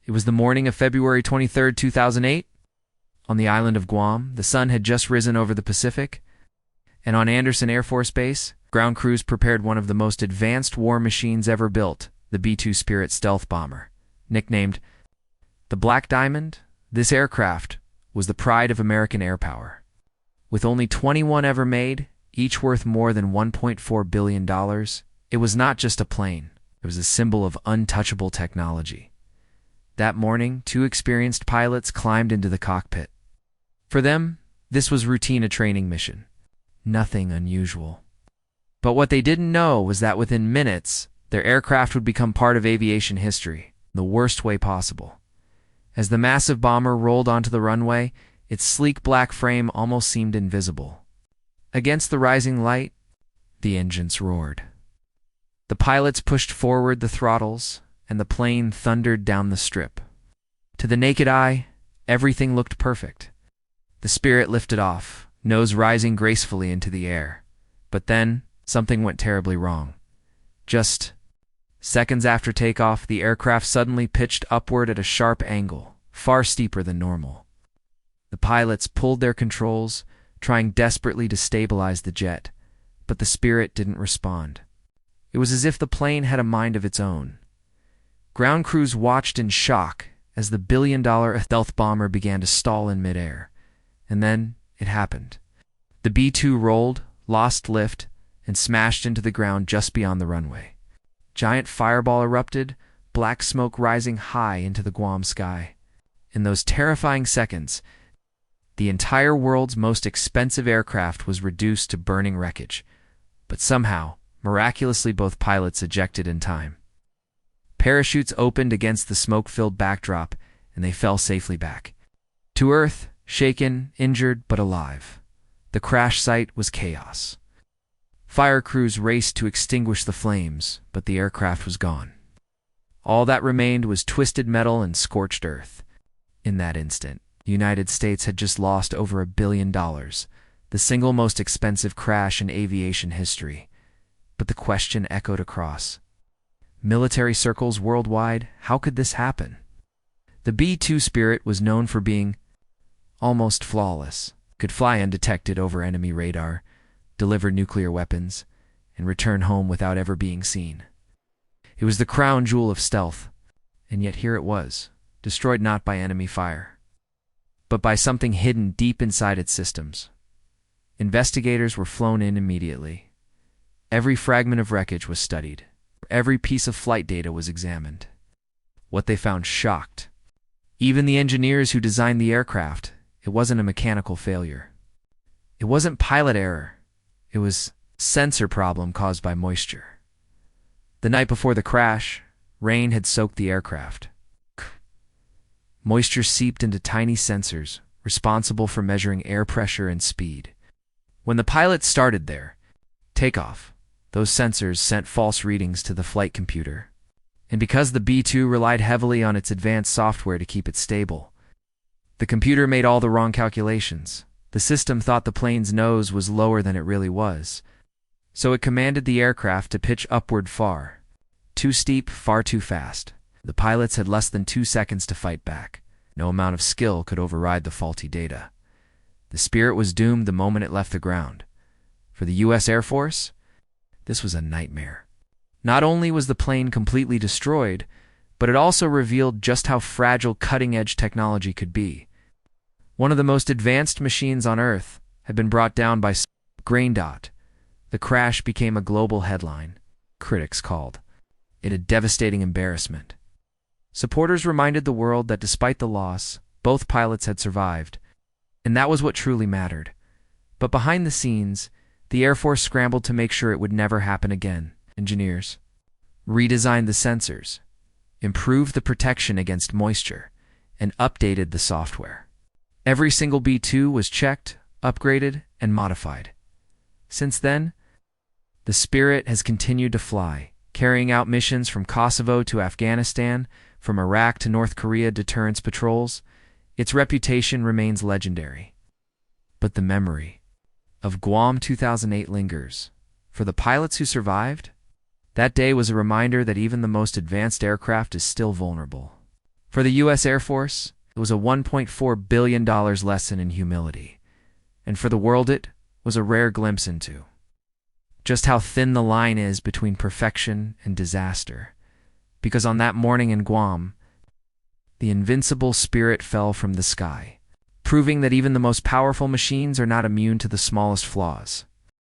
It was the morning of February 23, 2008. On the island of Guam, the sun had just risen over the Pacific, and on Andersen Air Force Base, ground crews prepared one of the most advanced war machines ever built, the B-2 Spirit stealth bomber. Nicknamed the Black Diamond, this aircraft was the pride of American air power. With only 21 ever made, each worth more than $1.4 billion, it was not just a plane, it was a symbol of untouchable technology. That morning, two experienced pilots climbed into the cockpit. For them, this was routine a training mission. Nothing unusual. But what they didn't know was that within minutes, their aircraft would become part of aviation history, the worst way possible. As the massive bomber rolled onto the runway, its sleek black frame almost seemed invisible. Against the rising light, the engines roared. The pilots pushed forward the throttles, and the plane thundered down the strip. To the naked eye, everything looked perfect. The Spirit lifted off, nose rising gracefully into the air. But then, something went terribly wrong. Just seconds after takeoff, the aircraft suddenly pitched upward at a sharp angle, far steeper than normal. The pilots pulled their controls, trying desperately to stabilize the jet, but the Spirit didn't respond. It was as if the plane had a mind of its own. Ground crews watched in shock as the billion-dollar stealth bomber began to stall in midair. And then it happened. The B-2 rolled, lost lift, and smashed into the ground just beyond the runway. Giant fireball erupted, black smoke rising high into the Guam sky. In those terrifying seconds, the entire world's most expensive aircraft was reduced to burning wreckage. But somehow, miraculously, both pilots ejected in time. Parachutes opened against the smoke-filled backdrop, and they fell safely back to Earth, shaken, injured, but alive. The crash site was chaos. Fire crews raced to extinguish the flames, but the aircraft was gone. All that remained was twisted metal and scorched earth. In that instant, the United States had just lost over $1 billion, the single most expensive crash in aviation history. But the question echoed across military circles worldwide: how could this happen? The B-2 Spirit was known for being almost flawless, could fly undetected over enemy radar, deliver nuclear weapons, and return home without ever being seen. It was the crown jewel of stealth, and yet here it was, destroyed not by enemy fire, but by something hidden deep inside its systems. Investigators were flown in immediately. Every fragment of wreckage was studied. Every piece of flight data was examined. What they found shocked even the engineers who designed the aircraft. It wasn't a mechanical failure. It wasn't pilot error. It was sensor problem caused by moisture. The night before the crash, rain had soaked the aircraft. Moisture seeped into tiny sensors, responsible for measuring air pressure and speed. When the pilots started their takeoff, those sensors sent false readings to the flight computer. And because the B-2 relied heavily on its advanced software to keep it stable, the computer made all the wrong calculations. The system thought the plane's nose was lower than it really was, so it commanded the aircraft to pitch upward far. Too steep, far too fast. The pilots had less than 2 seconds to fight back. No amount of skill could override the faulty data. The Spirit was doomed the moment it left the ground. For the U.S. Air Force, this was a nightmare. Not only was the plane completely destroyed, but it also revealed just how fragile cutting-edge technology could be. One of the most advanced machines on Earth had been brought down by grain dot. The crash became a global headline. Critics called it a devastating embarrassment. Supporters reminded the world that despite the loss, both pilots had survived, and that was what truly mattered. But behind the scenes, the Air Force scrambled to make sure it would never happen again. Engineers redesigned the sensors, improved the protection against moisture, and updated the software. Every single B-2 was checked, upgraded, and modified. Since then, the Spirit has continued to fly, carrying out missions from Kosovo to Afghanistan, from Iraq to North Korea deterrence patrols. Its reputation remains legendary. But the memory of Guam 2008 lingers. For the pilots who survived, that day was a reminder that even the most advanced aircraft is still vulnerable. For For the U.S. Air Force, it was a $1.4 billion lesson in humility. And for the world, it was a rare glimpse into just how thin the line is between perfection and disaster. Because on that morning in Guam, the invincible spirit fell from the sky, proving that even the most powerful machines are not immune to the smallest flaws.